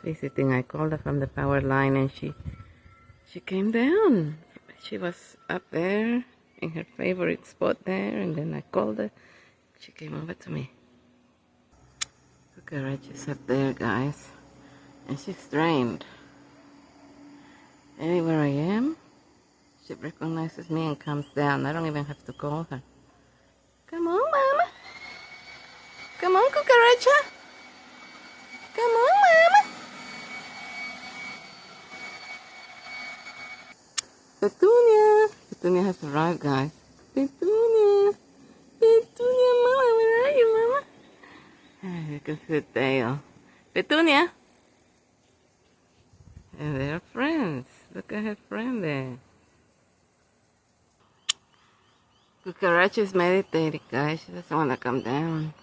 is visiting. I called her from the power line and she came down. She was up there in her favorite spot there, and then I called her. She came over to me. Cucaracha's up there, guys, and she's trained. Anywhere I am, she recognizes me and comes down. I don't even have to call her. Come on, Mama. Come on, Cucaracha. Come on, Mama. Petunia. Petunia has arrived, guys. Petunia. Petunia, Mama. Where are you, Mama? You can see the tail. Petunia. And they're friends. Look at her friend there. Cucaracha is meditating, guys. She doesn't want to come down.